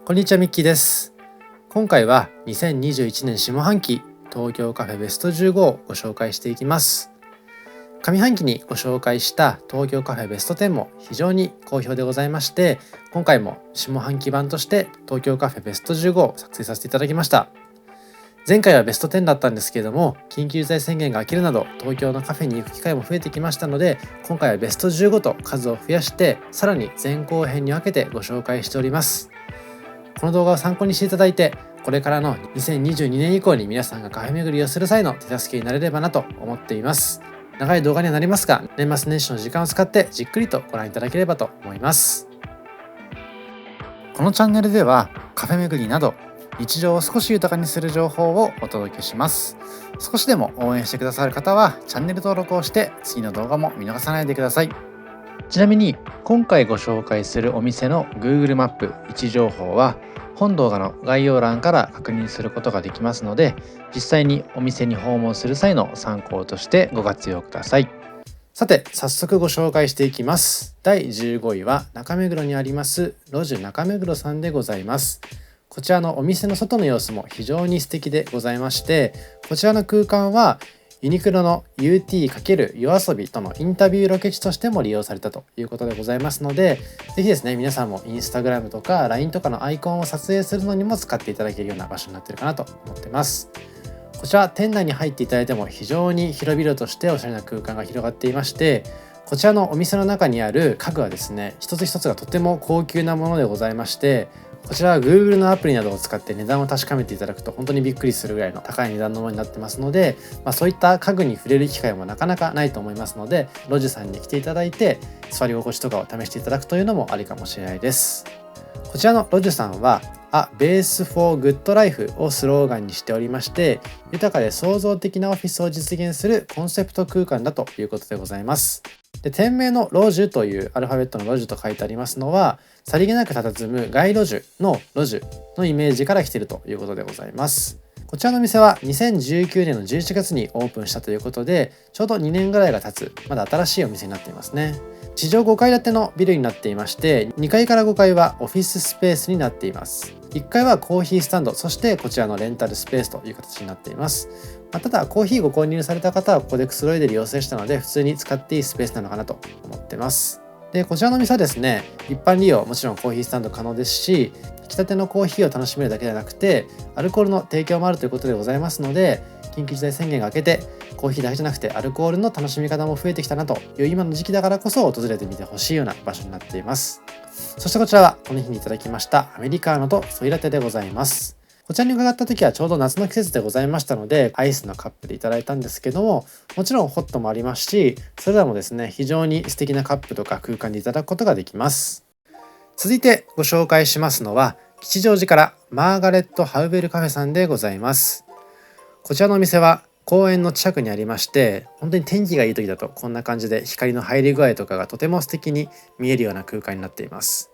こんにちは、ミッキーです。今回は2021年下半期東京カフェベスト15をご紹介していきます。上半期にご紹介した東京カフェベスト10も非常に好評でございまして、今回も下半期版として東京カフェベスト15を作成させていただきました。前回はベスト10だったんですけれども、緊急事態宣言が明けるなど東京のカフェに行く機会も増えてきましたので、今回はベスト15と数を増やしてさらに前後編に分けてご紹介しております。この動画を参考にしていただいて、これからの2022年以降に皆さんがカフェ巡りをする際の手助けになれればなと思っています。長い動画にはなりますが、年末年始の時間を使ってじっくりとご覧いただければと思います。このチャンネルではカフェ巡りなど日常を少し豊かにする情報をお届けします。少しでも応援してくださる方はチャンネル登録をして次の動画も見逃さないでください。ちなみに今回ご紹介するお店の Google マップ位置情報は本動画の概要欄から確認することができますので、実際にお店に訪問する際の参考としてご活用ください。さて早速ご紹介していきます。第15位は中目黒にあります路地中目黒さんでございます。こちらのお店の外の様子も非常に素敵でございまして、こちらの空間はユニクロの UT×YOASOBI とのインタビューロケ地としても利用されたということでございますので、ぜひですね、皆さんもインスタグラムとか LINE とかのアイコンを撮影するのにも使っていただけるような場所になっているかなと思ってます。こちら店内に入っていただいても非常に広々としておしゃれな空間が広がっていまして、こちらのお店の中にある家具はですね、一つ一つがとても高級なものでございまして、こちらは Google のアプリなどを使って値段を確かめていただくと本当にびっくりするぐらいの高い値段のものになってますので、そういった家具に触れる機会もなかなかないと思いますので、路地さんに来ていただいて座り心地とかを試していただくというのもありかもしれないです。こちらの路地さんはA Base for Good Life をスローガンにしておりまして、豊かで創造的なオフィスを実現するコンセプト空間だということでございます。で、店名の路地というアルファベットの路地と書いてありますのは、さりげなく佇む街路樹の路地のイメージから来ているということでございます。こちらの店は2019年の11月にオープンしたということで、ちょうど2年ぐらいが経つまだ新しいお店になっていますね。地上5階建てのビルになっていまして、2階から5階はオフィススペースになっています。1階はコーヒースタンド、そしてこちらのレンタルスペースという形になっています。ただコーヒーご購入された方はここでくつろいで利用されたので、普通に使っていいスペースなのかなと思ってます。で、こちらの店はですね、一般利用もちろんコーヒースタンド可能ですし、引き立てのコーヒーを楽しめるだけではなくてアルコールの提供もあるということでございますので、緊急事態宣言が明けてコーヒーだけじゃなくてアルコールの楽しみ方も増えてきたなという今の時期だからこそ訪れてみてほしいような場所になっています。そしてこちらはこの日にいただきましたアメリカーノとソイラテでございます。こちらに伺った時はちょうど夏の季節でございましたので、アイスのカップでいただいたんですけども、もちろんホットもありますし、それらもですね、非常に素敵なカップとか空間でいただくことができます。続いてご紹介しますのは、吉祥寺からマーガレット・ハウベルカフェさんでございます。こちらのお店は公園の近くにありまして、本当に天気がいい時だとこんな感じで光の入り具合とかがとても素敵に見えるような空間になっています。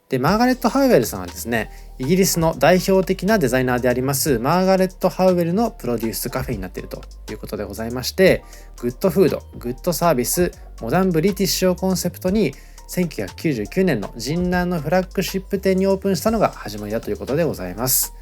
で、マーガレット・ハウベルさんはですね、イギリスの代表的なデザイナーでありますマーガレット・ハウベルのプロデュースカフェになっているということでございまして、グッドフード、グッドサービス、モダンブリティッシュをコンセプトに1999年の神南のフラッグシップ店にオープンしたのが始まりだということでございます。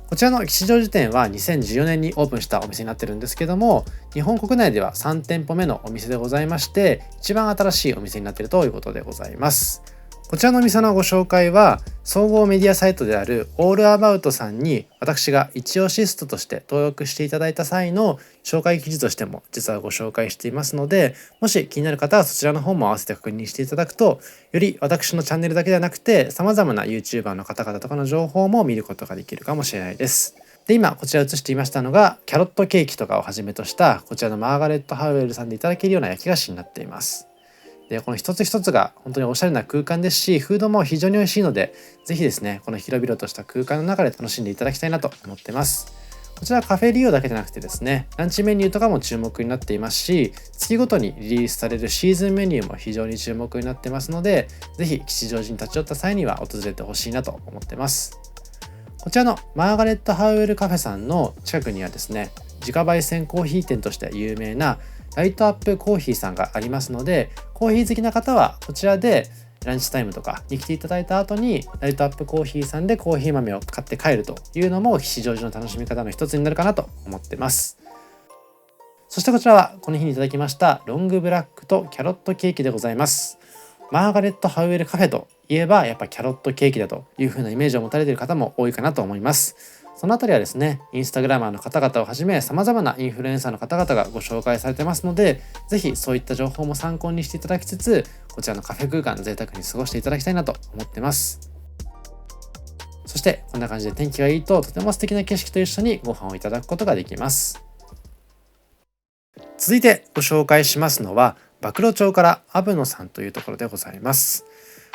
こちらの吉祥寺店は2014年にオープンしたお店になってるんですけども、日本国内では3店舗目のお店でございまして、一番新しいお店になっているということでございます。こちらのお店のご紹介は総合メディアサイトであるオールアバウトさんに私が一押しストとして登録していただいた際の紹介記事としても実はご紹介していますので、もし気になる方はそちらの方も合わせて確認していただくと、より私のチャンネルだけではなくて様々な YouTuber の方々とかの情報も見ることができるかもしれないです。で、今こちら映していましたのがキャロットケーキとかをはじめとしたこちらのマーガレット・ハウエルさんでいただけるような焼き菓子になっています。で、この一つ一つが本当におしゃれな空間ですし、フードも非常に美味しいので、ぜひですね、この広々とした空間の中で楽しんでいただきたいなと思ってます。こちらはカフェ利用だけじゃなくてですね、ランチメニューとかも注目になっていますし、月ごとにリリースされるシーズンメニューも非常に注目になってますので、ぜひ吉祥寺に立ち寄った際には訪れてほしいなと思ってます。こちらのマーガレット・ハウエルカフェさんの近くにはですね、自家焙煎コーヒー店として有名なライトアップコーヒーさんがありますので、コーヒー好きな方はこちらでランチタイムとかに来ていただいた後にライトアップコーヒーさんでコーヒー豆を買って帰るというのも吉祥寺の楽しみ方の一つになるかなと思ってます。そしてこちらはこの日にいただきましたロングブラックとキャロットケーキでございます。マーガレット・ハウエルカフェといえばやっぱキャロットケーキだという風なイメージを持たれている方も多いかなと思います。そのあたりはですね、インスタグラマーの方々をはじめ様々なインフルエンサーの方々がご紹介されてますので、ぜひそういった情報も参考にしていただきつつ、こちらのカフェ空間贅沢に過ごしていただきたいなと思ってます。そしてこんな感じで天気がいいととても素敵な景色と一緒にご飯をいただくことができます。続いてご紹介しますのは馬喰町からアブノさんというところでございます。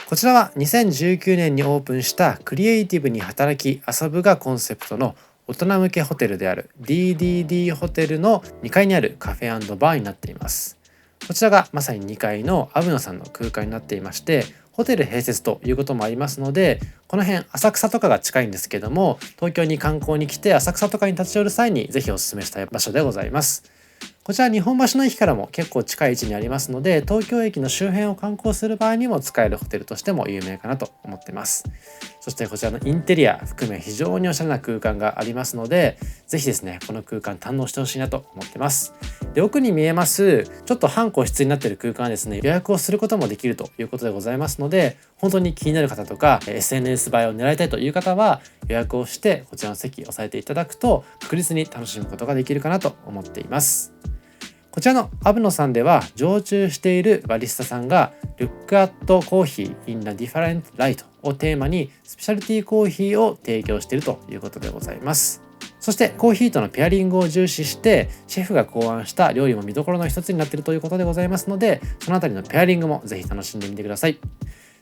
こちらは2019年にオープンしたクリエイティブに働き遊ぶがコンセプトの大人向けホテルである DDD ホテルの2階にあるカフェ&バーになっています。こちらがまさに2階のアブノさんの空間になっていまして、ホテル併設ということもありますので、この辺浅草とかが近いんですけども、東京に観光に来て浅草とかに立ち寄る際にぜひお勧めしたい場所でございます。こちら日本橋の駅からも結構近い位置にありますので、東京駅の周辺を観光する場合にも使えるホテルとしても有名かなと思ってます。そしてこちらのインテリア含め非常におしゃれな空間がありますので、ぜひですねこの空間堪能してほしいなと思ってます。で、奥に見えますちょっと半個室になっている空間はですね、予約をすることもできるということでございますので、本当に気になる方とか SNS 映えを狙いたいという方は予約をしてこちらの席を押さえていただくと確実に楽しむことができるかなと思っています。こちらのアブノさんでは常駐しているバリスタさんが Look at Coffee in a Different Light をテーマにスペシャルティーコーヒーを提供しているということでございます。そしてコーヒーとのペアリングを重視してシェフが考案した料理も見どころの一つになっているということでございますので、そのあたりのペアリングもぜひ楽しんでみてください。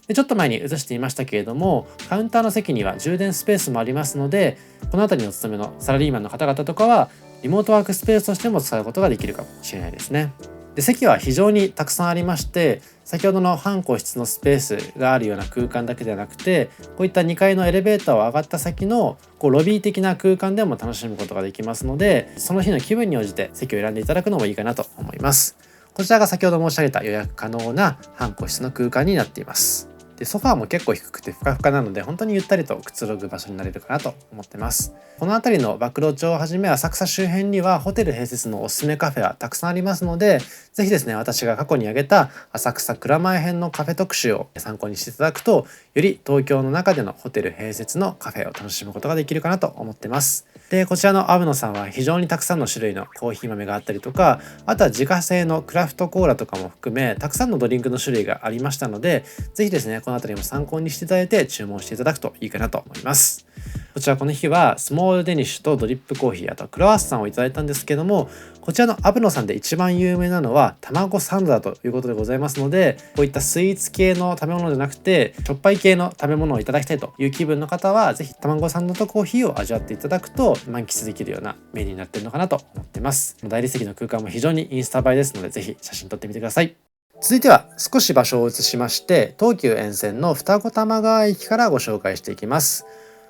で、ちょっと前に映していましたけれども、カウンターの席には充電スペースもありますので、このあたりにお勤めのサラリーマンの方々とかはリモートワークスペースとしても使うことができるかもしれないですね。で、席は非常にたくさんありまして、先ほどの半個室のスペースがあるような空間だけではなくて、こういった2階のエレベーターを上がった先のロビー的な空間でも楽しむことができますので、その日の気分に応じて席を選んでいただくのもいいかなと思います。こちらが先ほど申し上げた予約可能な半個室の空間になっています。で、ソファーも結構低くてふかふかなので、本当にゆったりとくつろぐ場所になれるかなと思ってます。この辺りの馬喰町をはじめ浅草周辺にはホテル併設のおすすめカフェはたくさんありますので、ぜひですね私が過去に挙げた浅草蔵前編のカフェ特集を参考にしていただくと、より東京の中でのホテル併設のカフェを楽しむことができるかなと思ってます。で、こちらのアブノさんは非常にたくさんの種類のコーヒー豆があったりとか、あとは自家製のクラフトコーラとかも含めたくさんのドリンクの種類がありましたので、ぜひですねこの辺りも参考にしていただいて注文していただくといいかなと思います。こちらこの日はスモールデニッシュとドリップコーヒー、あとクロワッサンをいただいたんですけども、こちらのアブノさんで一番有名なのは卵サンドだということでございますので、こういったスイーツ系の食べ物じゃなくてしょっぱい系の食べ物をいただきたいという気分の方は、ぜひ卵サンドとコーヒーを味わっていただくと満喫できるようなメニューになっているのかなと思ってます。大理石の空間も非常にインスタ映えですので、ぜひ写真撮ってみてください。続いては少し場所を移しまして、東急沿線の二子玉川駅からご紹介していきます。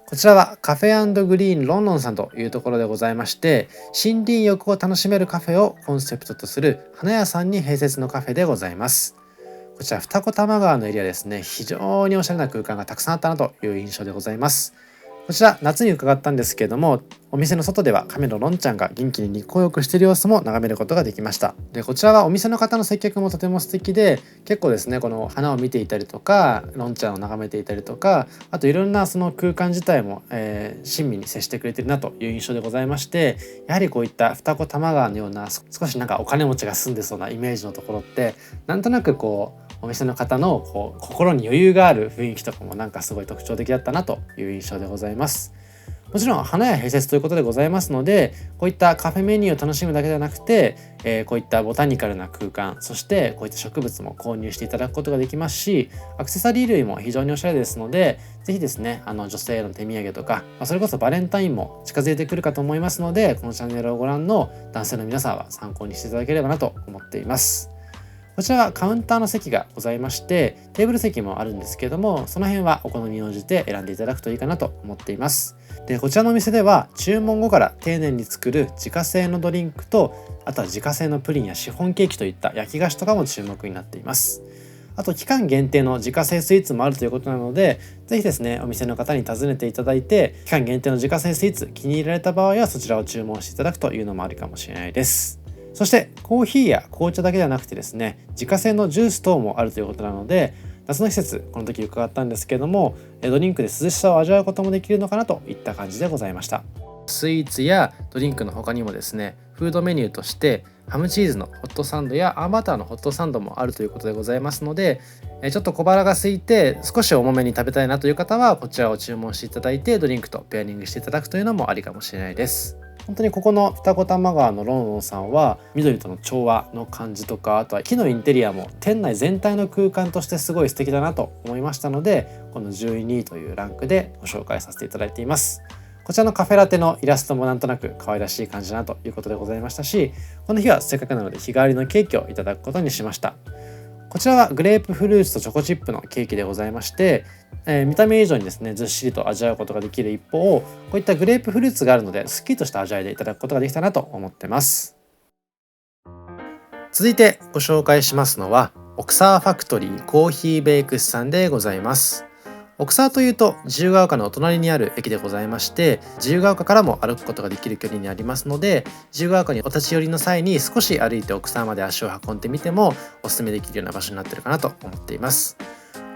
こちらはカフェ&グリーンロンロンさんというところでございまして、森林浴を楽しめるカフェをコンセプトとする花屋さんに併設のカフェでございます。こちら二子玉川のエリアですね、非常におしゃれな空間がたくさんあったなという印象でございます。こちら夏に伺ったんですけれども、お店の外では亀のロンちゃんが元気に日光浴している様子も眺めることができました。で、こちらはお店の方の接客もとても素敵で、結構ですねこの花を見ていたりとかロンちゃんを眺めていたりとか、あといろんなその空間自体も、親身に接してくれてるなという印象でございまして、やはりこういった二子玉川のような少しなんかお金持ちが住んでそうなイメージのところって、なんとなくお店の方の心に余裕がある雰囲気とかもなんかすごい特徴的だったなという印象でございます。もちろん花屋併設ということでございますので、こういったカフェメニューを楽しむだけではなくて、こういったボタニカルな空間、そしてこういった植物も購入していただくことができますし、アクセサリー類も非常におしゃれですので、ぜひですね女性への手土産とか、それこそバレンタインも近づいてくるかと思いますので、このチャンネルをご覧の男性の皆さんは参考にしていただければなと思っています。こちらはカウンターの席がございまして、テーブル席もあるんですけれども、その辺はお好みに応じて選んでいただくといいかなと思っています。で、こちらのお店では注文後から丁寧に作る自家製のドリンクと、あとは自家製のプリンやシフォンケーキといった焼き菓子とかも注目になっています。あと期間限定の自家製スイーツもあるということなので、ぜひですねお店の方に尋ねていただいて、期間限定の自家製スイーツ気に入られた場合はそちらを注文していただくというのもありかもしれないです。そしてコーヒーや紅茶だけではなくてですね、自家製のジュース等もあるということなので、夏の季節この時伺ったんですけれども、ドリンクで涼しさを味わうこともできるのかなといった感じでございました。スイーツやドリンクの他にもですね、フードメニューとしてハムチーズのホットサンドやアーバターのホットサンドもあるということでございますので、ちょっと小腹が空いて少し重めに食べたいなという方はこちらを注文していただいて、ドリンクとペアリングしていただくというのもありかもしれないです。本当にここの二子玉川のロンロンさんは緑との調和の感じとか、あとは木のインテリアも店内全体の空間としてすごい素敵だなと思いましたので、この12位というランクでご紹介させていただいています。こちらのカフェラテのイラストもなんとなく可愛らしい感じだなということでございましたし、この日はせっかくなので日替わりのケーキをいただくことにしました。こちらはグレープフルーツとチョコチップのケーキでございまして、見た目以上にですねずっしりと味わうことができる一方、こういったグレープフルーツがあるのですっきりとした味わいでいただくことができたなと思ってます。続いてご紹介しますのは奥沢ファクトリーコーヒーベイクスさんでございます。奥沢というと自由が丘のお隣にある駅でございまして、自由が丘からも歩くことができる距離にありますので、自由が丘にお立ち寄りの際に少し歩いて奥沢まで足を運んでみてもおすすめできるような場所になっているかなと思っています。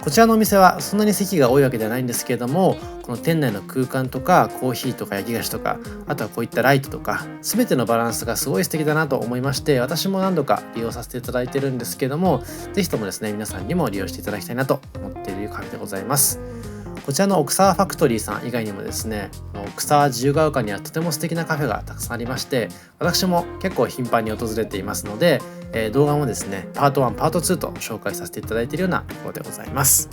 こちらのお店はそんなに席が多いわけではないんですけれども、この店内の空間とかコーヒーとか焼き菓子とか、あとはこういったライトとか全てのバランスがすごい素敵だなと思いまして、私も何度か利用させていただいてるんですけども、ぜひともですね皆さんにも利用していただきたいなと思っているカフェでございます。こちらの奥沢ファクトリーさん以外にもですね、奥沢自由が丘にはとても素敵なカフェがたくさんありまして、私も結構頻繁に訪れていますので、動画もですねパート1パート2と紹介させていただいているようなところでございます。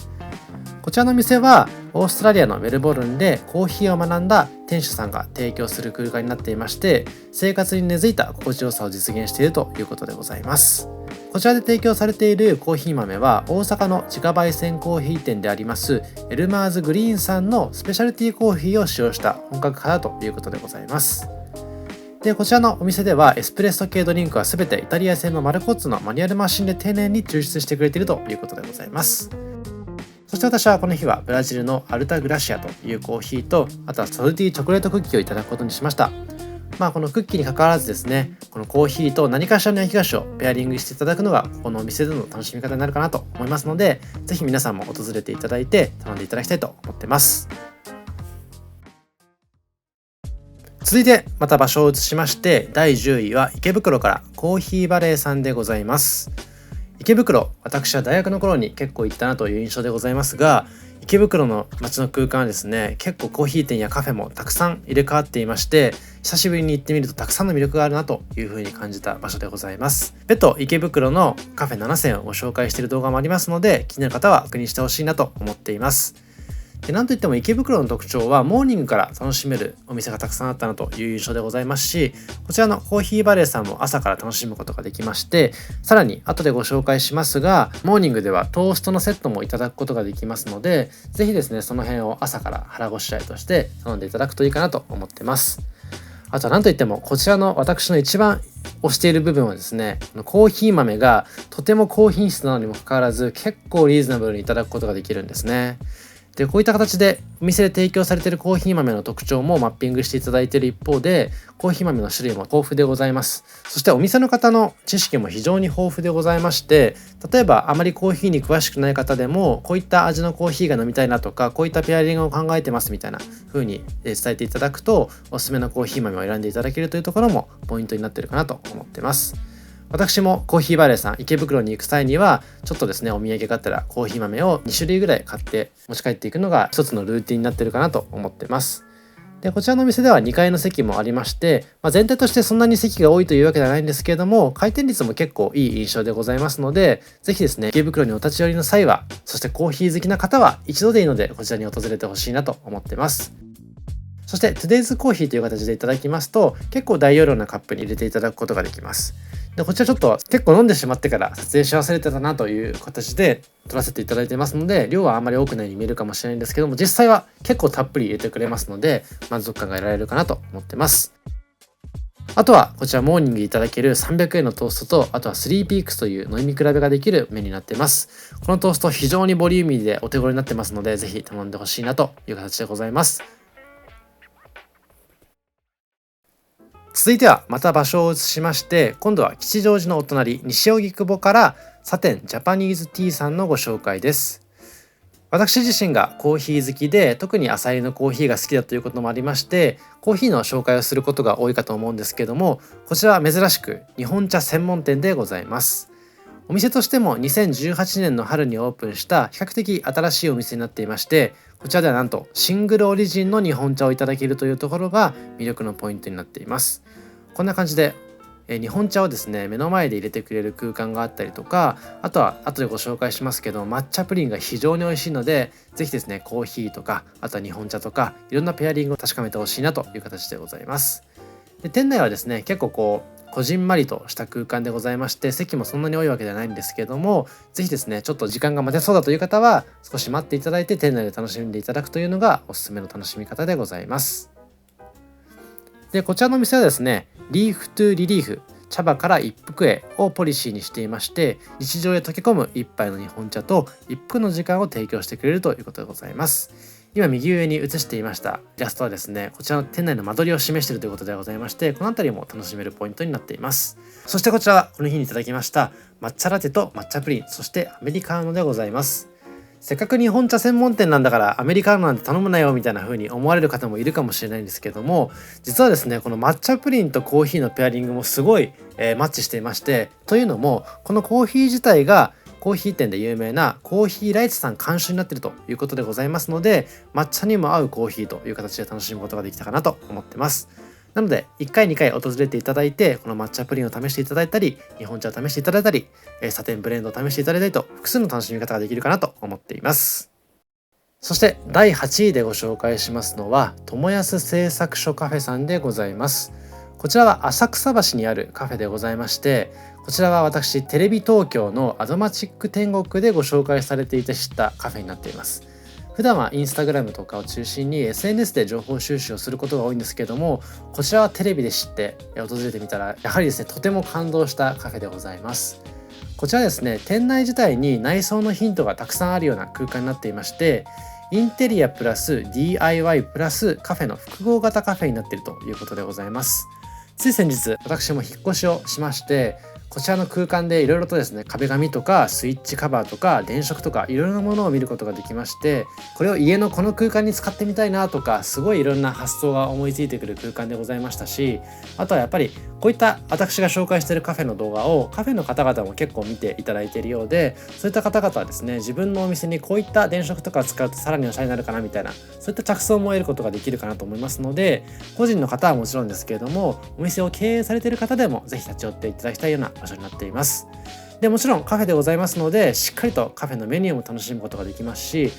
こちらの店はオーストラリアのメルボルンでコーヒーを学んだ店主さんが提供する空間になっていまして、生活に根付いた心地よさを実現しているということでございます。こちらで提供されているコーヒー豆は大阪の自家焙煎コーヒー店でありますエルマーズグリーンさんのスペシャルティーコーヒーを使用した本格派だということでございます。でこちらのお店ではエスプレッソ系ドリンクは全てイタリア製のマルコッツのマニュアルマシンで丁寧に抽出してくれているということでございます。そして私はこの日はブラジルのアルタグラシアというコーヒーと、あとはソルティチョコレートクッキーをいただくことにしました。このクッキーに関わらずですね、このコーヒーと何かしらの焼き菓子をペアリングしていただくのがここのお店での楽しみ方になるかなと思いますので、ぜひ皆さんも訪れていただいて頼んでいただきたいと思ってます。続いてまた場所を移しまして、第10位は池袋からコーヒーバレーさんでございます。池袋、私は大学の頃に結構行ったなという印象でございますが、池袋の街の空間はですね結構コーヒー店やカフェもたくさん入れ替わっていまして、久しぶりに行ってみるとたくさんの魅力があるなというふうに感じた場所でございます。別途池袋のカフェ7選をご紹介している動画もありますので、気になる方は確認してほしいなと思っています。でなんといっても池袋の特徴はモーニングから楽しめるお店がたくさんあったなという印象でございますし、こちらのコーヒーバレーさんも朝から楽しむことができまして、さらに後でご紹介しますがモーニングではトーストのセットもいただくことができますので、ぜひですねその辺を朝から腹ごしらえとして頼んでいただくといいかなと思ってます。あとはなんといってもこちらの私の一番推している部分はですね、コーヒー豆がとても高品質なのにもかかわらず結構リーズナブルにいただくことができるんですね。でこういった形でお店で提供されているコーヒー豆の特徴もマッピングしていただいている一方で、コーヒー豆の種類も豊富でございます。そしてお店の方の知識も非常に豊富でございまして、例えばあまりコーヒーに詳しくない方でもこういった味のコーヒーが飲みたいなとか、こういったペアリングを考えてますみたいな風に伝えていただくと、おすすめのコーヒー豆を選んでいただけるというところもポイントになっているかなと思ってます。私もコーヒーバレーさん池袋に行く際にはちょっとですねお土産があったらコーヒー豆を2種類ぐらい買って持ち帰っていくのが一つのルーティンになってるかなと思ってます。でこちらのお店では2階の席もありまして、全体としてそんなに席が多いというわけではないんですけれども、回転率も結構いい印象でございますので、ぜひですね池袋にお立ち寄りの際は、そしてコーヒー好きな方は一度でいいのでこちらに訪れてほしいなと思ってます。そして Today's コーヒーという形でいただきますと、結構大容量なカップに入れていただくことができます。でこちらちょっと結構飲んでしまってから撮影し忘れてたなという形で撮らせていただいてますので、量はあんまり多くないように見えるかもしれないんですけども、実際は結構たっぷり入れてくれますので満足感が得られるかなと思ってます。あとはこちらモーニングでいただける300円のトーストと、あとはスリーピークスという飲み比べができるメニューになっています。このトースト非常にボリューミーでお手頃になってますので、ぜひ頼んでほしいなという形でございます。続いてはまた場所を移しまして、今度は吉祥寺のお隣西荻窪からサテンジャパニーズティーさんのご紹介です。私自身がコーヒー好きで、特に浅入りのコーヒーが好きだということもありまして、コーヒーの紹介をすることが多いかと思うんですけども、こちらは珍しく日本茶専門店でございます。お店としても2018年の春にオープンした比較的新しいお店になっていまして、こちらではなんとシングルオリジンの日本茶をいただけるというところが魅力のポイントになっています。こんな感じで日本茶をですね、目の前で入れてくれる空間があったりとか、あとは後でご紹介しますけど、抹茶プリンが非常に美味しいので、ぜひですね、コーヒーとか、あとは日本茶とか、いろんなペアリングを確かめてほしいなという形でございます。で、店内はですね、結構こじんまりとした空間でございまして、席もそんなに多いわけではないんですけども、ぜひですね、ちょっと時間が待てそうだという方は、少し待っていただいて店内で楽しんでいただくというのがおすすめの楽しみ方でございます。で、こちらのお店はですね、リーフトゥリリーフ、茶葉から一服へをポリシーにしていまして、日常へ溶け込む一杯の日本茶と一服の時間を提供してくれるということでございます。今右上に映していましたイラストはですね、こちらの店内の間取りを示しているということでございまして、この辺りも楽しめるポイントになっています。そしてこちらはこの日にいただきました抹茶ラテと抹茶プリン、そしてアメリカーノでございます。せっかく日本茶専門店なんだからアメリカーノなんて頼むなよみたいな風に思われる方もいるかもしれないんですけども、実はですね、この抹茶プリンとコーヒーのペアリングもすごい、マッチしていまして、というのもこのコーヒー自体がコーヒー店で有名なコーヒーライツさん監修になっているということでございますので、抹茶にも合うコーヒーという形で楽しむことができたかなと思ってます。なので1回2回訪れていただいて、この抹茶プリンを試していただいたり、日本茶を試していただいたり、サテンブレンドを試していただいたりと、複数の楽しみ方ができるかなと思っています。そして第8位でご紹介しますのは友安製作所カフェさんでございます。こちらは浅草橋にあるカフェでございまして、こちらは私テレビ東京のアドマチック天国でご紹介されていて知ったカフェになっています。普段はインスタグラムとかを中心に SNS で情報収集をすることが多いんですけども、こちらはテレビで知って訪れてみたら、やはりですね、とても感動したカフェでございます。こちらですね、店内自体に内装のヒントがたくさんあるような空間になっていまして、インテリアプラス DIY プラスカフェの複合型カフェになっているということでございます。つい先日私も引っ越しをしまして、こちらの空間でいろいろとですね、壁紙とかスイッチカバーとか電飾とかいろいろなものを見ることができまして、これを家のこの空間に使ってみたいなとか、すごいいろんな発想が思いついてくる空間でございましたし、あとはやっぱりこういった私が紹介しているカフェの動画をカフェの方々も結構見ていただいているようで、そういった方々はですね、自分のお店にこういった電飾とか使うとさらにおしゃれになるかなみたいな、そういった着想も得ることができるかなと思いますので、個人の方はもちろんですけれども、お店を経営されている方でもぜひ立ち寄っていただきたいような場所になっています。でもちろんカフェでございますので、しっかりとカフェのメニューも楽しむことができますし、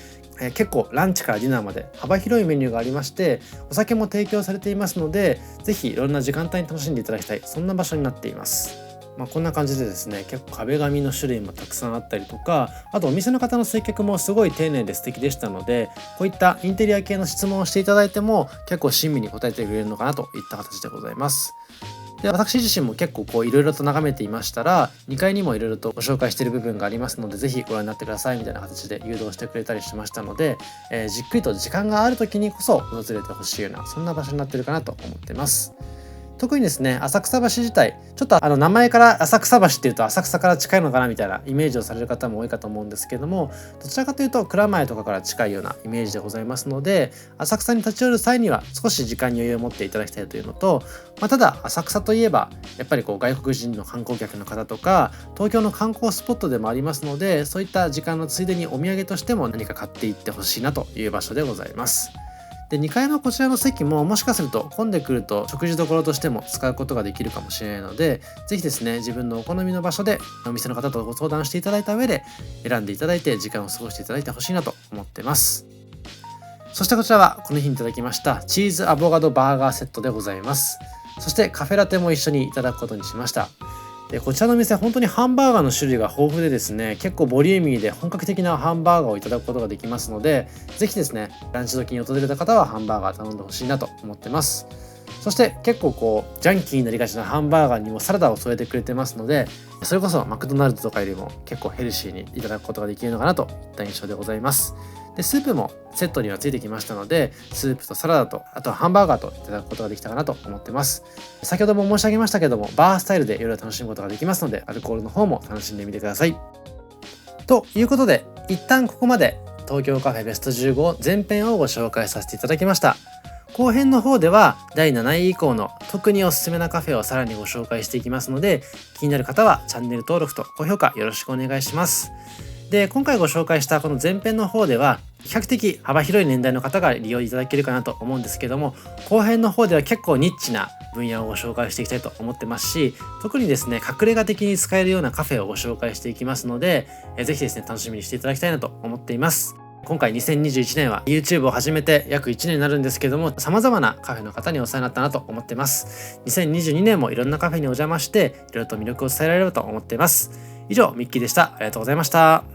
結構ランチからディナーまで幅広いメニューがありまして、お酒も提供されていますので、ぜひいろんな時間帯に楽しんでいただきたい、そんな場所になっています。こんな感じでですね、結構壁紙の種類もたくさんあったりとか、あとお店の方の接客もすごい丁寧で素敵でしたので、こういったインテリア系の質問をしていただいても結構親身に答えてくれるのかなといった形でございます。で、私自身も結構いろいろと眺めていましたら、2階にもいろいろとご紹介している部分がありますので、ぜひご覧になってくださいみたいな形で誘導してくれたりしましたので、じっくりと時間がある時にこそ訪れてほしいような、そんな場所になっているかなと思っています。特にですね、浅草橋自体、ちょっと名前から浅草橋っていうと浅草から近いのかなみたいなイメージをされる方も多いかと思うんですけども、どちらかというと蔵前とかから近いようなイメージでございますので、浅草に立ち寄る際には少し時間に余裕を持っていただきたいというのと、ただ浅草といえばやっぱり外国人の観光客の方とか東京の観光スポットでもありますので、そういった時間のついでにお土産としても何か買っていってほしいなという場所でございます。で、2階のこちらの席ももしかすると混んでくると食事どころとしても使うことができるかもしれないので、ぜひですね、自分のお好みの場所でお店の方とご相談していただいた上で選んでいただいて時間を過ごしていただいてほしいなと思ってます。そしてこちらはこの日にいただきましたチーズアボカドバーガーセットでございます。そしてカフェラテも一緒にいただくことにしました。で、こちらの店本当にハンバーガーの種類が豊富でですね、結構ボリューミーで本格的なハンバーガーをいただくことができますので、ぜひですね、ランチ時に訪れた方はハンバーガー頼んでほしいなと思ってます。そして結構ジャンキーになりがちなハンバーガーにもサラダを添えてくれてますので、それこそマクドナルドとかよりも結構ヘルシーにいただくことができるのかなといった印象でございます。でスープもセットにはついてきましたので、スープとサラダとあとはハンバーガーといただくことができたかなと思ってます。先ほども申し上げましたけども、バースタイルで夜を楽しむことができますので、アルコールの方も楽しんでみてください。ということで、一旦ここまで東京カフェベスト15前編をご紹介させていただきました。後編の方では第7位以降の特におすすめなカフェをさらにご紹介していきますので、気になる方はチャンネル登録と高評価よろしくお願いします。で、今回ご紹介したこの前編の方では比較的幅広い年代の方が利用いただけるかなと思うんですけども、後編の方では結構ニッチな分野をご紹介していきたいと思ってますし、特にですね隠れ家的に使えるようなカフェをご紹介していきますので、ぜひですね楽しみにしていただきたいなと思っています。今回2021年は YouTube を始めて約1年になるんですけども、様々なカフェの方にお世話になったなと思ってます。2022年もいろんなカフェにお邪魔していろいろと魅力を伝えられればと思っています。以上、ミッキーでした。ありがとうございました。